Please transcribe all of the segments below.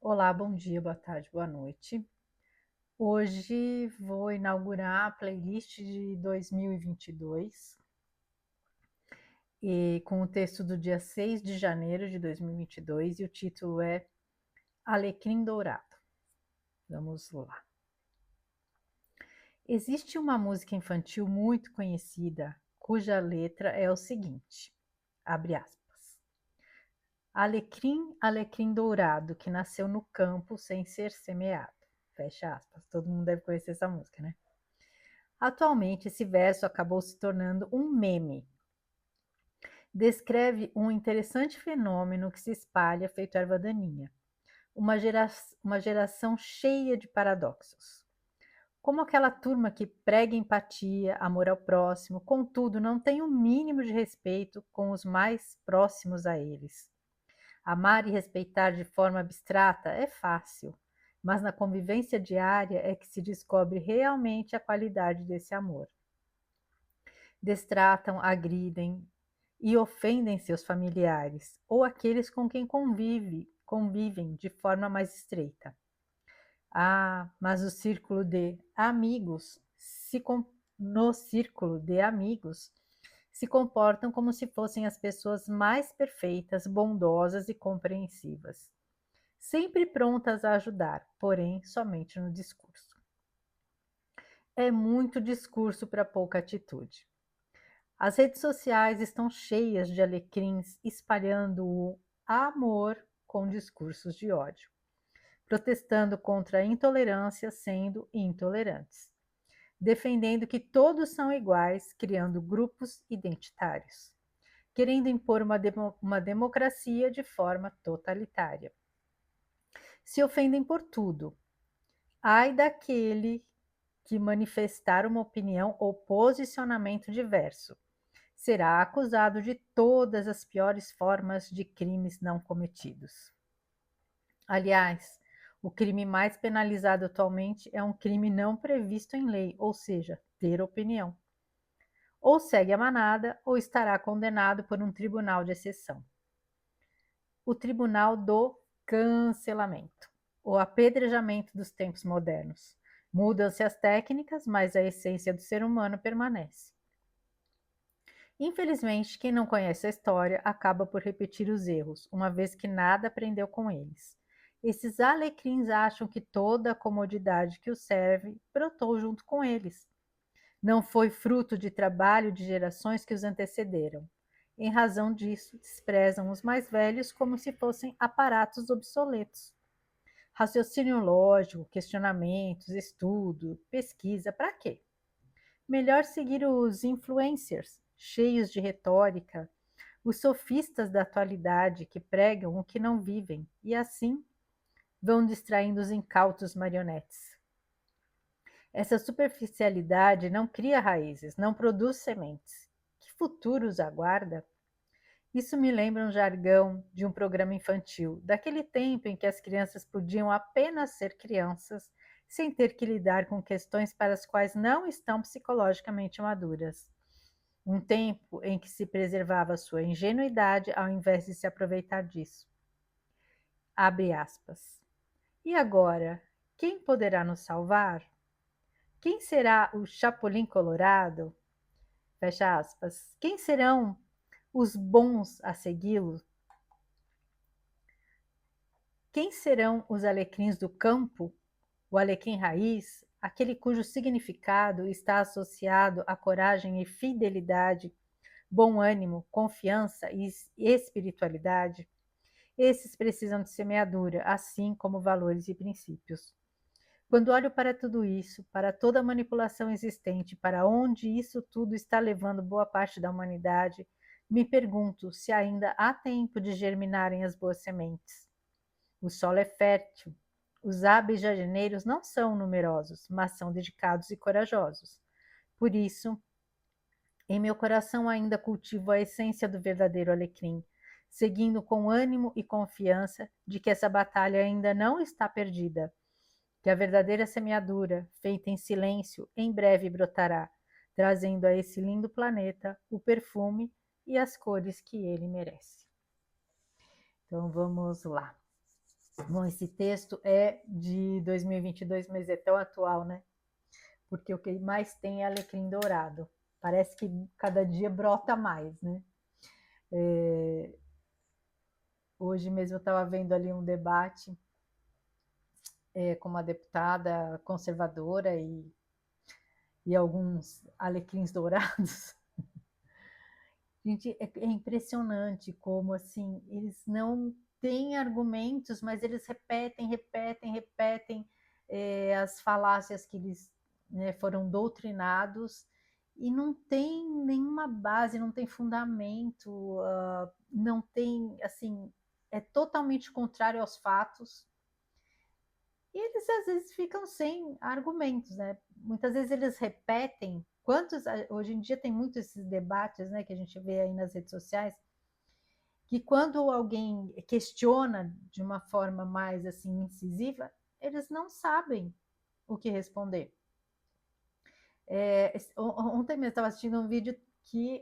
Olá, bom dia, boa tarde, boa noite. Hoje vou inaugurar a playlist de 2022 e com o texto do dia 6 de janeiro de 2022 e o título é Alecrim Dourado. Vamos lá. Existe uma música infantil muito conhecida cuja letra é o seguinte, abre aspas. Alecrim, alecrim dourado que nasceu no campo sem ser semeado. Fecha aspas. Todo mundo deve conhecer essa música, né? Atualmente, esse verso acabou se tornando um meme. Descreve um interessante fenômeno que se espalha feito erva daninha. Uma geração cheia de paradoxos. Como aquela turma que prega empatia, amor ao próximo, contudo não tem o mínimo de respeito com os mais próximos a eles. Amar e respeitar de forma abstrata é fácil, mas na convivência diária é que se descobre realmente a qualidade desse amor. Destratam, agridem e ofendem seus familiares ou aqueles com quem convivem de forma mais estreita. Ah, mas o círculo de amigos no círculo de amigos se comportam como se fossem as pessoas mais perfeitas, bondosas e compreensivas, sempre prontas a ajudar, porém somente no discurso. É muito discurso para pouca atitude. As redes sociais estão cheias de alecrins espalhando o amor com discursos de ódio, protestando contra a intolerância sendo intolerantes, defendendo que todos são iguais, criando grupos identitários, querendo impor uma democracia de forma totalitária. Se ofendem por tudo. Ai daquele que manifestar uma opinião ou posicionamento diverso será acusado de todas as piores formas de crimes não cometidos. Aliás, o crime mais penalizado atualmente é um crime não previsto em lei, ou seja, ter opinião. Ou segue a manada ou estará condenado por um tribunal de exceção. O tribunal do cancelamento, o apedrejamento dos tempos modernos. Mudam-se as técnicas, mas a essência do ser humano permanece. Infelizmente, quem não conhece a história acaba por repetir os erros, uma vez que nada aprendeu com eles. Esses alecrins acham que toda a comodidade que os serve brotou junto com eles. Não foi fruto de trabalho de gerações que os antecederam. Em razão disso, desprezam os mais velhos como se fossem aparatos obsoletos. Raciocínio lógico, questionamentos, estudo, pesquisa, para quê? Melhor seguir os influencers, cheios de retórica, os sofistas da atualidade que pregam o que não vivem e assim vão distraindo os incautos marionetes. Essa superficialidade não cria raízes, não produz sementes. Que futuro os aguarda? Isso me lembra um jargão de um programa infantil, daquele tempo em que as crianças podiam apenas ser crianças, sem ter que lidar com questões para as quais não estão psicologicamente maduras. Um tempo em que se preservava sua ingenuidade ao invés de se aproveitar disso. Abre aspas. E agora, quem poderá nos salvar? Quem será o Chapolin Colorado? Fecha aspas. Quem serão os bons a segui-lo? Quem serão os alecrins do campo? O alecrim raiz, aquele cujo significado está associado à coragem e fidelidade, bom ânimo, confiança e espiritualidade? Esses precisam de semeadura, assim como valores e princípios. Quando olho para tudo isso, para toda a manipulação existente, para onde isso tudo está levando boa parte da humanidade, me pergunto se ainda há tempo de germinarem as boas sementes. O solo é fértil. Os abejadeneiros não são numerosos, mas são dedicados e corajosos. Por isso, em meu coração ainda cultivo a essência do verdadeiro alecrim, seguindo com ânimo e confiança de que essa batalha ainda não está perdida, que a verdadeira semeadura, feita em silêncio, em breve brotará, trazendo a esse lindo planeta o perfume e as cores que ele merece. Então vamos lá. Bom, esse texto é de 2022, mas é tão atual, né? Porque o que mais tem é alecrim dourado. Parece que cada dia brota mais, né? Hoje mesmo eu estava vendo ali um debate com uma deputada conservadora e alguns alecrins dourados. Gente, é impressionante como assim eles não têm argumentos, mas eles repetem as falácias que eles, né, foram doutrinados e não tem nenhuma base, não tem fundamento, não tem assim, é totalmente contrário aos fatos. E eles às vezes ficam sem argumentos, né? Muitas vezes eles repetem. Hoje em dia tem muitos esses debates, né, que a gente vê aí nas redes sociais, que quando alguém questiona de uma forma mais assim incisiva, eles não sabem o que responder. Ontem mesmo estava assistindo um vídeo que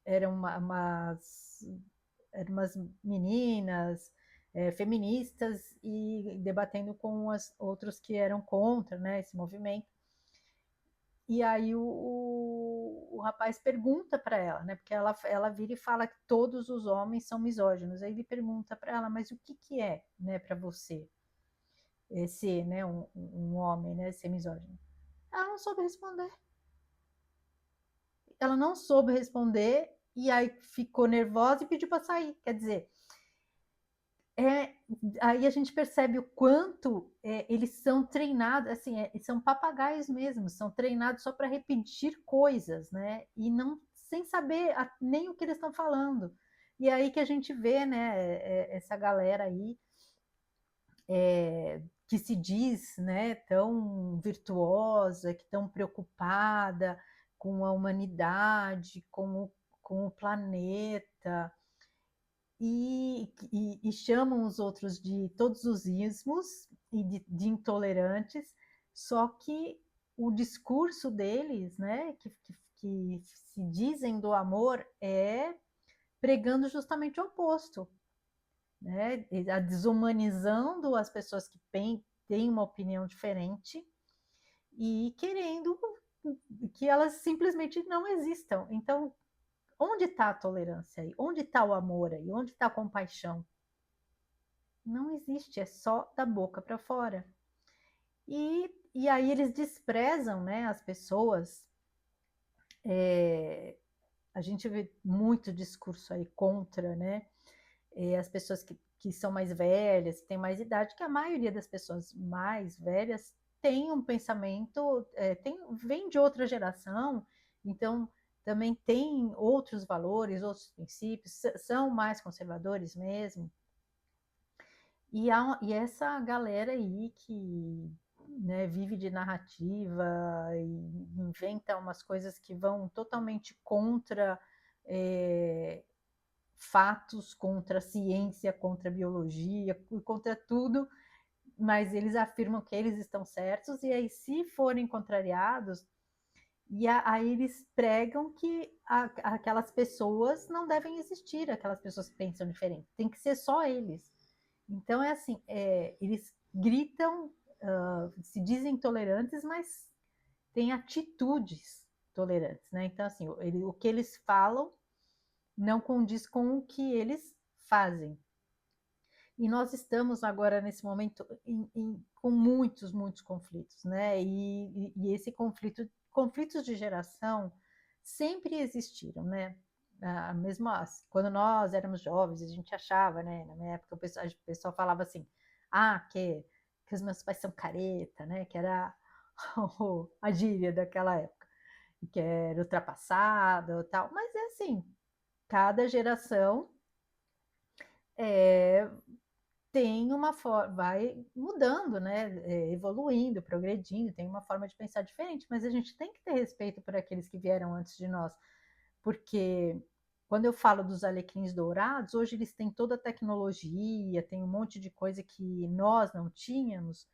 eram eram umas meninas feministas e debatendo com as outros que eram contra, né, esse movimento. E aí o rapaz pergunta para ela, né? Porque ela vira e fala que todos os homens são misóginos. Aí ele pergunta para ela, mas o que, que é, né, para você ser, né, um homem, né, ser misógino? Ela não soube responder. Ela não soube responder e aí ficou nervosa e pediu para sair. Quer dizer, é, aí a gente percebe o quanto eles são treinados, assim, são papagaios mesmo, são treinados só para repetir coisas, né? E não sem saber nem o que eles estão falando. E aí que a gente vê, né, essa galera aí que se diz, né, tão virtuosa, que tão preocupada com a humanidade, com o planeta, e chamam os outros de todos os ismos e de intolerantes, só que o discurso deles, né, que se dizem do amor, é pregando justamente o oposto, né, desumanizando as pessoas que têm uma opinião diferente e querendo que elas simplesmente não existam. Então, onde está a tolerância aí? Onde está o amor aí? Onde está a compaixão? Não existe, é só da boca para fora. E aí eles desprezam, né, as pessoas. A gente vê muito discurso aí contra, né, as pessoas que são mais velhas, que têm mais idade, que a maioria das pessoas mais velhas tem um pensamento, vem de outra geração, então também tem outros valores, outros princípios, são mais conservadores mesmo. E essa galera aí que, né, vive de narrativa e inventa umas coisas que vão totalmente contra fatos, contra a ciência, contra a biologia, contra tudo, mas eles afirmam que eles estão certos, e aí, se forem contrariados, aí eles pregam que aquelas pessoas não devem existir, aquelas pessoas que pensam diferente, tem que ser só eles. Então é assim, eles gritam, se dizem tolerantes, mas têm atitudes tolerantes, né? Então assim, o que eles falam não condiz com o que eles fazem. E nós estamos agora nesse momento com muitos conflitos, né? E esse conflitos de geração sempre existiram, né? Mesmo quando nós éramos jovens, a gente achava, né? Na minha época, o pessoal falava assim, que os meus pais são careta, né? Que era a gíria daquela época, que era ultrapassada e tal. Mas é assim, cada geração é, tem uma forma, vai mudando, né? Evoluindo, progredindo, tem uma forma de pensar diferente, mas a gente tem que ter respeito por aqueles que vieram antes de nós, porque quando eu falo dos alecrins dourados, hoje eles têm toda a tecnologia, tem um monte de coisa que nós não tínhamos,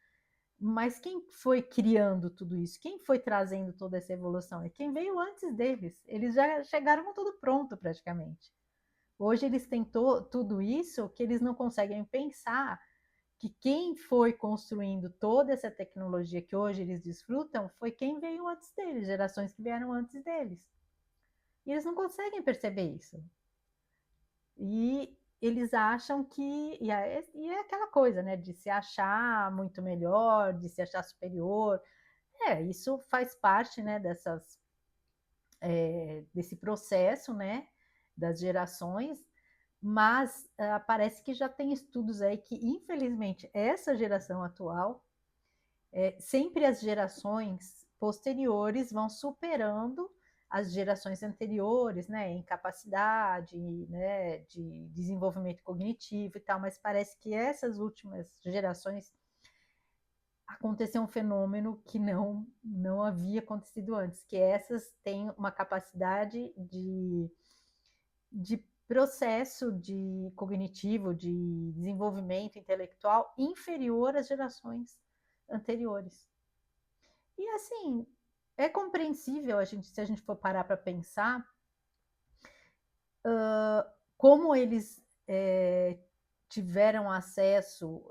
mas quem foi criando tudo isso? Quem foi trazendo toda essa evolução? É quem veio antes deles. Eles já chegaram com tudo pronto praticamente. Hoje eles têm tudo isso que eles não conseguem pensar que quem foi construindo toda essa tecnologia que hoje eles desfrutam foi quem veio antes deles, gerações que vieram antes deles. E eles não conseguem perceber isso. E eles acham que. E é aquela coisa, né? De se achar muito melhor, de se achar superior. Isso faz parte, né, desse processo, né? Das gerações. Mas parece que já tem estudos aí que, infelizmente, essa geração atual, sempre as gerações posteriores vão superando as gerações anteriores, né, em capacidade, né, de desenvolvimento cognitivo e tal, mas parece que essas últimas gerações aconteceu um fenômeno que não havia acontecido antes, que essas têm uma capacidade de processo de cognitivo, de desenvolvimento intelectual inferior às gerações anteriores. E assim, é compreensível se a gente for parar para pensar como eles tiveram acesso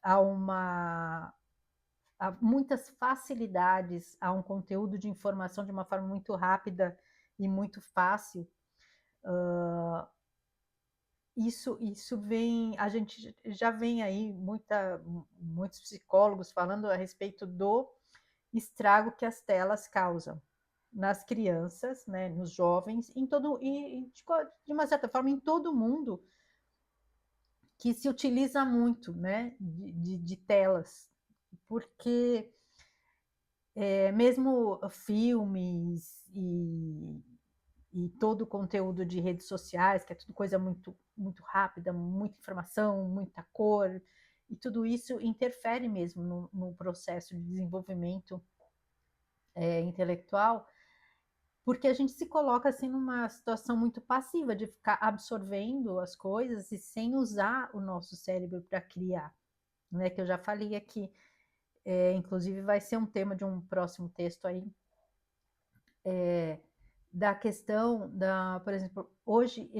a uma a muitas facilidades a um conteúdo de informação de uma forma muito rápida e muito fácil. Isso vem, a gente já vem aí muitos psicólogos falando a respeito do estrago que as telas causam nas crianças, né, nos jovens, de uma certa forma em todo mundo que se utiliza muito, né, de telas, porque mesmo filmes e todo o conteúdo de redes sociais, que é tudo coisa muito, muito rápida, muita informação, muita cor, e tudo isso interfere mesmo no processo de desenvolvimento intelectual, porque a gente se coloca assim numa situação muito passiva de ficar absorvendo as coisas e sem usar o nosso cérebro para criar, né? Que eu já falei aqui, inclusive vai ser um tema de um próximo texto aí, da questão por exemplo, hoje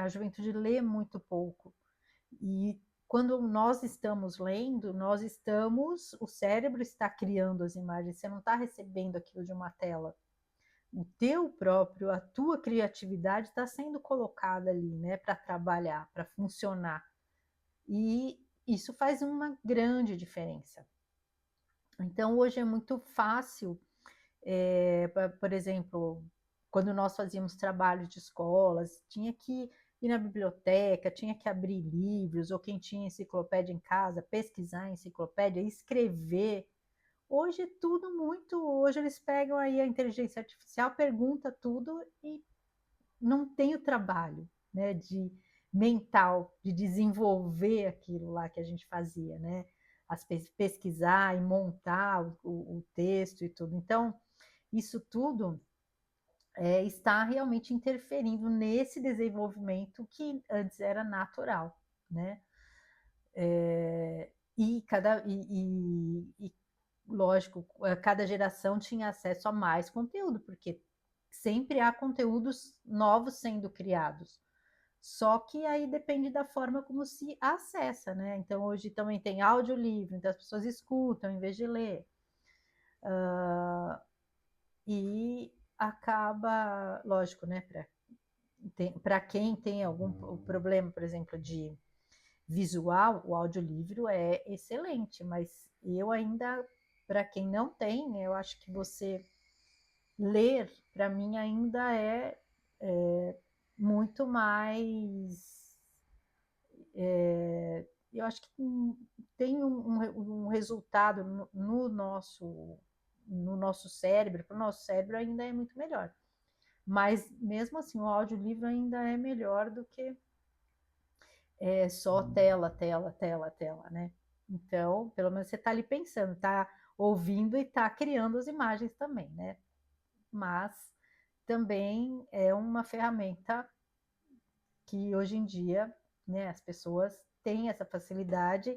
a juventude lê muito pouco e quando nós estamos lendo, o cérebro está criando as imagens, você não está recebendo aquilo de uma tela. A tua criatividade está sendo colocada ali, né, para trabalhar, para funcionar. E isso faz uma grande diferença. Então, hoje é muito fácil, por exemplo, quando nós fazíamos trabalhos de escolas, tinha que ir na biblioteca, tinha que abrir livros, ou quem tinha enciclopédia em casa, pesquisar a enciclopédia, escrever. Hoje é tudo muito. Hoje eles pegam aí a inteligência artificial, pergunta tudo e não tem o trabalho, né, de mental, de desenvolver aquilo lá que a gente fazia, né? Pesquisar e montar o texto e tudo. Então, isso tudo está realmente interferindo nesse desenvolvimento que antes era natural, né? E lógico, cada geração tinha acesso a mais conteúdo, porque sempre há conteúdos novos sendo criados. Só que aí depende da forma como se acessa, né? Então hoje também tem audiolivro, então as pessoas escutam em vez de ler. E acaba, lógico, né? Para quem tem algum problema, por exemplo, de visual, o audiolivro é excelente, mas eu ainda, para quem não tem, eu acho que você ler, para mim, ainda é muito mais. Eu acho que tem um resultado no nosso cérebro, para o nosso cérebro ainda é muito melhor. Mas mesmo assim, o audiolivro ainda é melhor do que só tela, tela, tela, tela, né? Então, pelo menos você está ali pensando, está ouvindo e está criando as imagens também, né? Mas também é uma ferramenta que hoje em dia, né, as pessoas têm essa facilidade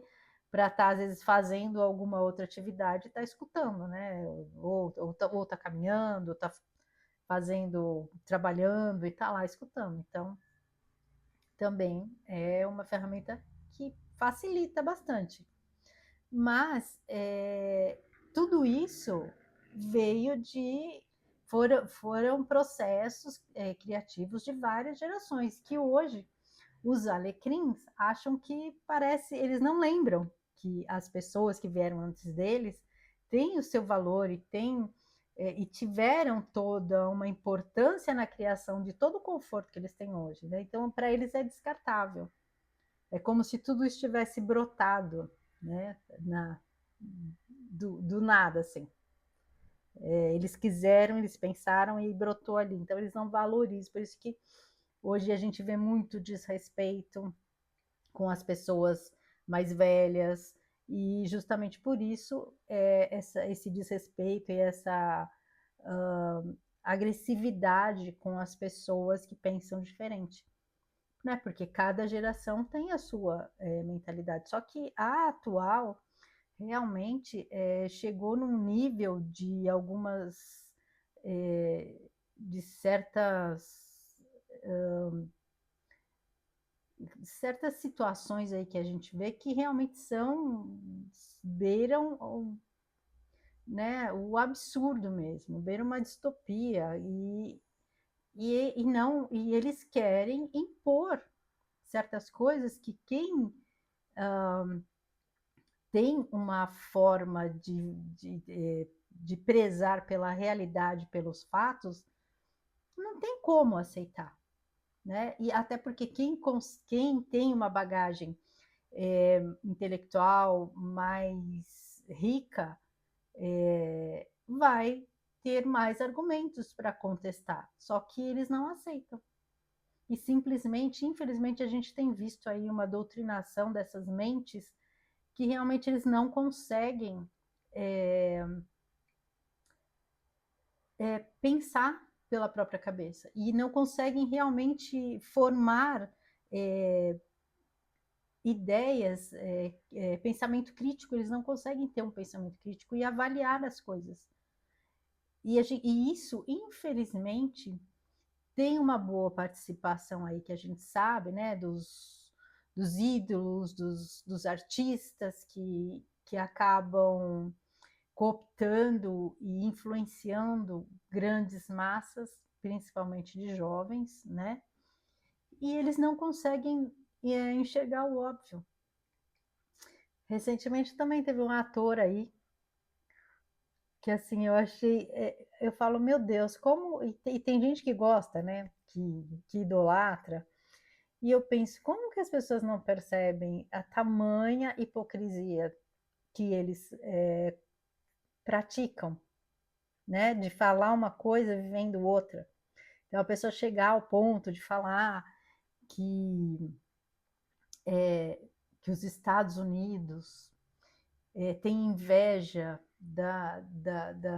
para estar, às vezes, fazendo alguma outra atividade e estar escutando, né? Ou tá caminhando, ou tá trabalhando e está lá escutando. Então, também é uma ferramenta que facilita bastante. Mas tudo isso veio de foram processos criativos de várias gerações que hoje os alecrins acham que parece, eles não lembram que as pessoas que vieram antes deles têm o seu valor e tiveram toda uma importância na criação de todo o conforto que eles têm hoje, né? Então, para eles é descartável. É como se tudo estivesse brotado, né? Do nada, assim. Eles quiseram, eles pensaram e brotou ali. Então, eles não valorizam. Por isso que hoje a gente vê muito desrespeito com as pessoas mais velhas, e justamente por isso esse desrespeito e essa agressividade com as pessoas que pensam diferente. Né? Porque cada geração tem a sua mentalidade. Só que a atual realmente chegou num nível de algumas de certas situações aí que a gente vê que realmente beiram, né, o absurdo mesmo, beiram uma distopia e eles querem impor certas coisas que quem tem uma forma de prezar pela realidade, pelos fatos, não tem como aceitar. Né? E até porque quem tem uma bagagem intelectual mais rica vai ter mais argumentos para contestar, só que eles não aceitam. E simplesmente, infelizmente, a gente tem visto aí uma doutrinação dessas mentes que realmente eles não conseguem pensar pela própria cabeça e não conseguem realmente formar ideias, pensamento crítico, eles não conseguem ter um pensamento crítico e avaliar as coisas. E isso, infelizmente, tem uma boa participação aí que a gente sabe, né, dos ídolos, dos artistas que acabam cooptando e influenciando grandes massas, principalmente de jovens, né? E eles não conseguem enxergar o óbvio. Recentemente também teve um ator aí que assim eu achei, eu falo, meu Deus, como e tem gente que gosta, né? Que idolatra. E eu penso, como que as pessoas não percebem a tamanha hipocrisia que eles praticam, né? De falar uma coisa vivendo outra. Então a pessoa chegar ao ponto de falar que, que os Estados Unidos têm inveja da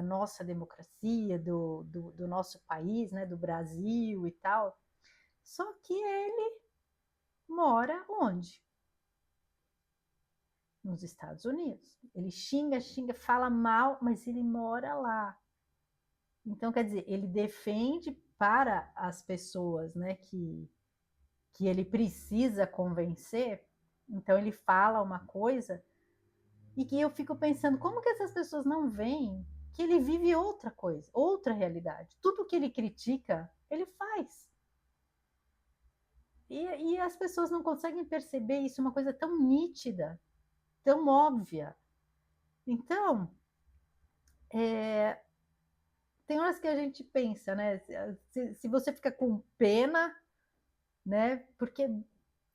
nossa democracia, do nosso país, né? Do Brasil e tal. Só que ele mora onde? Nos Estados Unidos. Ele xinga, fala mal, mas ele mora lá. Então, quer dizer, ele defende para as pessoas, né, que ele precisa convencer. Então, ele fala uma coisa e que eu fico pensando, como que essas pessoas não veem que ele vive outra coisa, outra realidade? Tudo que ele critica, ele faz. E as pessoas não conseguem perceber isso, uma coisa tão nítida, tão óbvia. Então, tem horas que a gente pensa, né? Se você fica com pena, né? Porque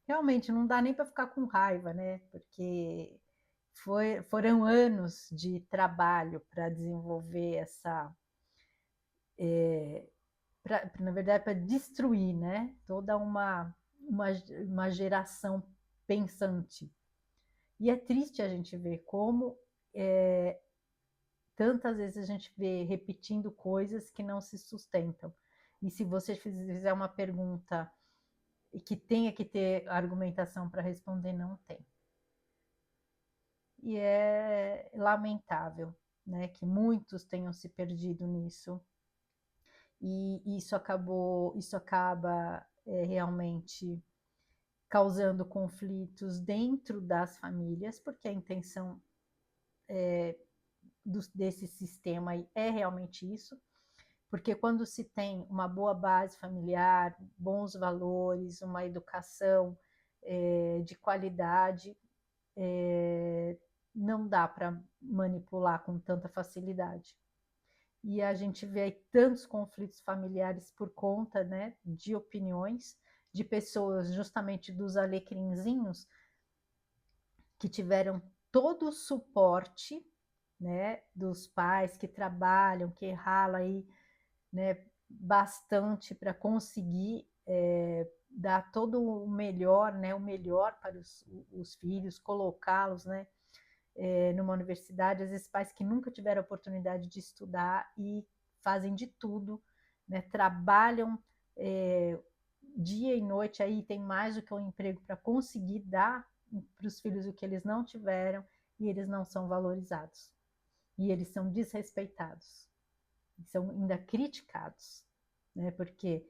realmente não dá nem para ficar com raiva, né? Porque foram anos de trabalho para desenvolver na verdade, para destruir, né? Toda uma geração pensante. E é triste a gente ver como tantas vezes a gente vê repetindo coisas que não se sustentam. E se você fizer uma pergunta que tenha que ter argumentação para responder, não tem. E é lamentável, né, que muitos tenham se perdido nisso. e isso acaba realmente causando conflitos dentro das famílias, porque a intenção desse sistema aí é realmente isso, porque quando se tem uma boa base familiar, bons valores, uma educação de qualidade, não dá para manipular com tanta facilidade. E a gente vê aí tantos conflitos familiares por conta, né, de opiniões de pessoas justamente dos alecrinzinhos que tiveram todo o suporte, né, dos pais que trabalham, que ralam aí, né, bastante para conseguir dar todo o melhor, né, o melhor para os filhos, colocá-los, né, numa universidade, às vezes pais que nunca tiveram a oportunidade de estudar e fazem de tudo, né, trabalham dia e noite, aí tem mais do que um emprego para conseguir dar para os filhos o que eles não tiveram, e eles não são valorizados. E eles são desrespeitados, são ainda criticados, né? Porque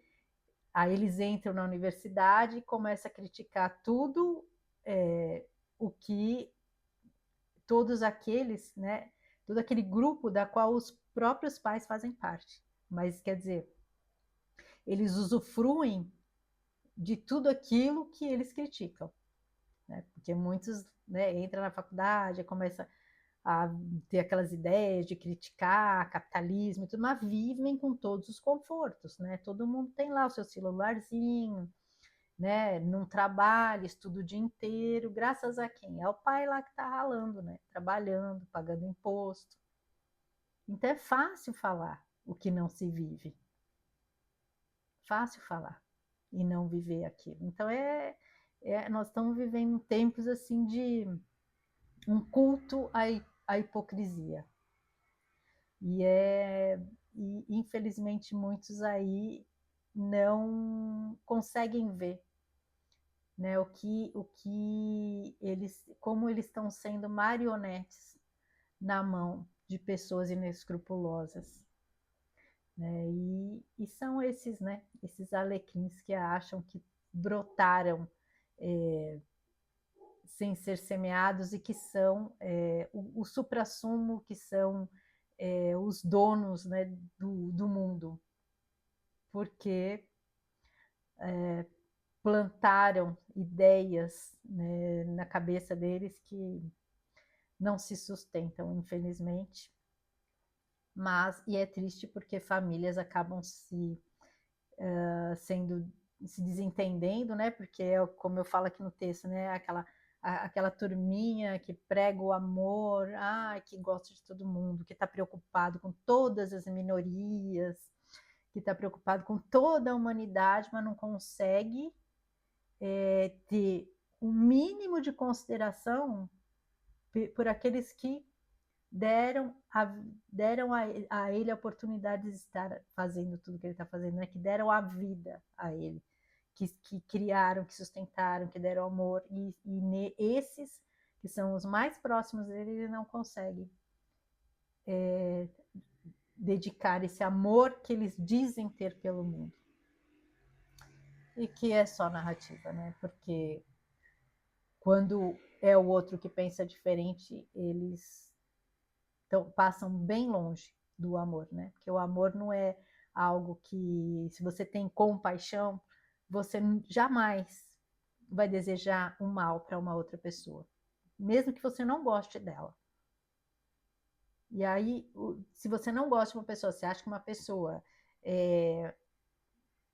aí eles entram na universidade e começam a criticar tudo o que todos aqueles, né? Todo aquele grupo da qual os próprios pais fazem parte. Mas quer dizer, eles usufruem de tudo aquilo que eles criticam, né? Porque muitos, né, entram na faculdade, começam a ter aquelas ideias de criticar capitalismo e tudo, mas vivem com todos os confortos, né? Todo mundo tem lá o seu celularzinho, né? Não trabalha, estuda o dia inteiro, graças a quem? É o pai lá que está ralando, né? Trabalhando, pagando imposto. Então é fácil falar o que não se vive, fácil falar e não viver aquilo. Então nós estamos vivendo tempos assim de um culto à hipocrisia. E, e infelizmente muitos aí não conseguem ver, né, o que eles, como eles estão sendo marionetes na mão de pessoas inescrupulosas, né? E são esses, né, esses alecrins que acham que brotaram sem ser semeados e que são o suprassumo, que são os donos, né, do mundo, porque plantaram ideias, né, na cabeça deles que não se sustentam, infelizmente. Mas, e é triste porque famílias acabam sendo, se desentendendo, né? Porque é como eu falo aqui no texto, né? Aquela turminha que prega o amor, que gosta de todo mundo, que está preocupado com todas as minorias, que está preocupado com toda a humanidade, mas não consegue ter o um mínimo de consideração por aqueles que deram a ele a oportunidade de estar fazendo tudo que ele está fazendo, né? Que deram a vida a ele, que criaram, que sustentaram, que deram amor, e esses que são os mais próximos dele, ele não consegue dedicar esse amor que eles dizem ter pelo mundo. E que é só narrativa, né? Porque quando é o outro que pensa diferente, eles passam bem longe do amor, né? Porque o amor não é algo que, se você tem compaixão, você jamais vai desejar um mal para uma outra pessoa, mesmo que você não goste dela. E aí, se você não gosta de uma pessoa, você acha que uma pessoa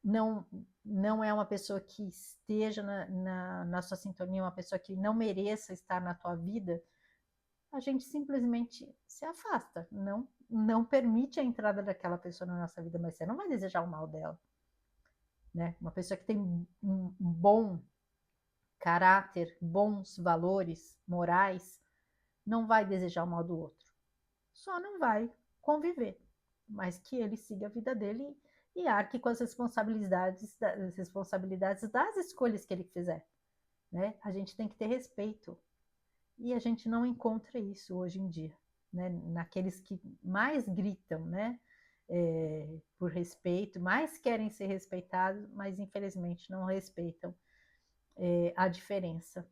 não é uma pessoa que esteja na sua sintonia, uma pessoa que não mereça estar na tua vida, a gente simplesmente se afasta, não permite a entrada daquela pessoa na nossa vida, mas você não vai desejar o mal dela, né? Uma pessoa que tem um bom caráter, bons valores morais, não vai desejar o mal do outro, só não vai conviver, mas que ele siga a vida dele e arque com as responsabilidades das escolhas que ele fizer, né? A gente tem que ter respeito. E a gente não encontra isso hoje em dia, né? Naqueles que mais gritam, né? por respeito, mas querem ser respeitados, mas infelizmente não respeitam a diferença.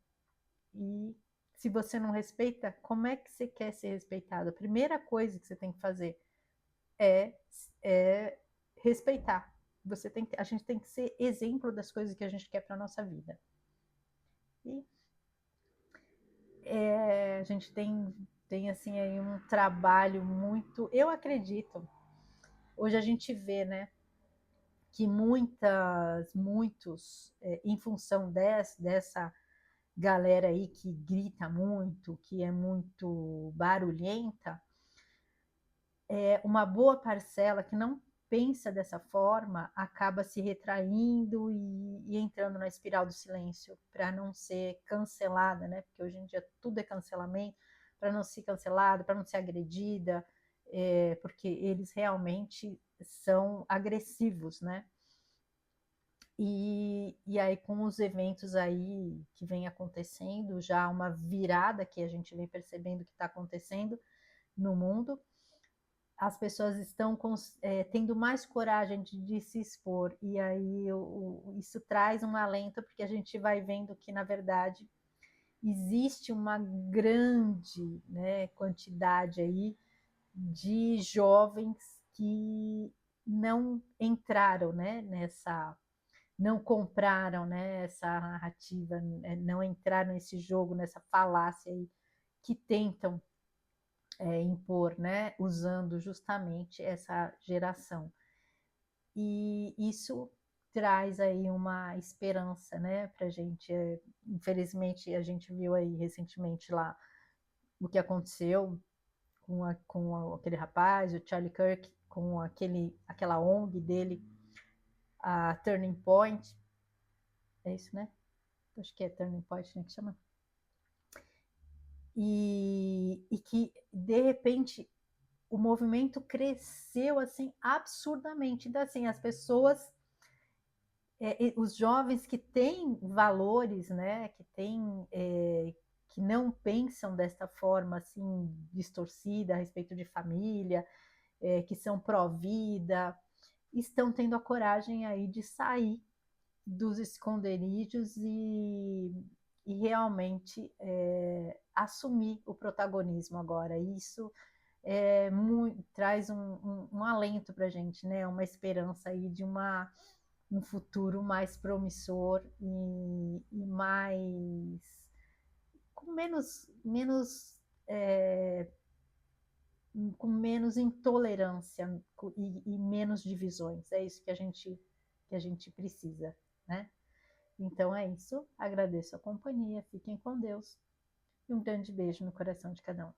E se você não respeita, como é que você quer ser respeitado? A primeira coisa que você tem que fazer é, é respeitar. A gente tem que ser exemplo das coisas que a gente quer para nossa vida. E a gente tem assim aí um trabalho muito, eu acredito. Hoje a gente vê, né, que muitos, em função dessa galera aí que grita muito, que é muito barulhenta, uma boa parcela que não pensa dessa forma acaba se retraindo e entrando na espiral do silêncio para não ser cancelada, né? Porque hoje em dia tudo é cancelamento, para não ser cancelada, para não ser agredida, porque eles realmente são agressivos, né? E aí, com os eventos aí que vem acontecendo, já uma virada que a gente vem percebendo que está acontecendo no mundo, as pessoas estão tendo mais coragem de se expor, e aí isso traz um alento, porque a gente vai vendo que, na verdade, existe uma grande, né, quantidade aí de jovens que não entraram, né, não compraram, né, essa narrativa, não entraram nesse jogo, nessa falácia aí que tentam impor, né, usando justamente essa geração. E isso traz aí uma esperança, né, para a gente. Infelizmente, a gente viu aí recentemente lá o que aconteceu com aquele rapaz, o Charlie Kirk, com aquela ONG dele, a Turning Point, é isso, né? Acho que é Turning Point, né, que chama. E que, de repente, o movimento cresceu assim absurdamente. Então, assim, as pessoas, os jovens que têm valores, né, que não pensam desta forma assim distorcida a respeito de família, que são pró-vida, estão tendo a coragem aí de sair dos esconderijos e realmente assumir o protagonismo agora. Isso traz um alento para a gente, né? Uma esperança aí de um futuro mais promissor e mais com é, menos intolerância e menos divisões. É isso que a gente precisa, né? Então é isso. Agradeço a companhia. Fiquem com Deus. E um grande beijo no coração de cada um.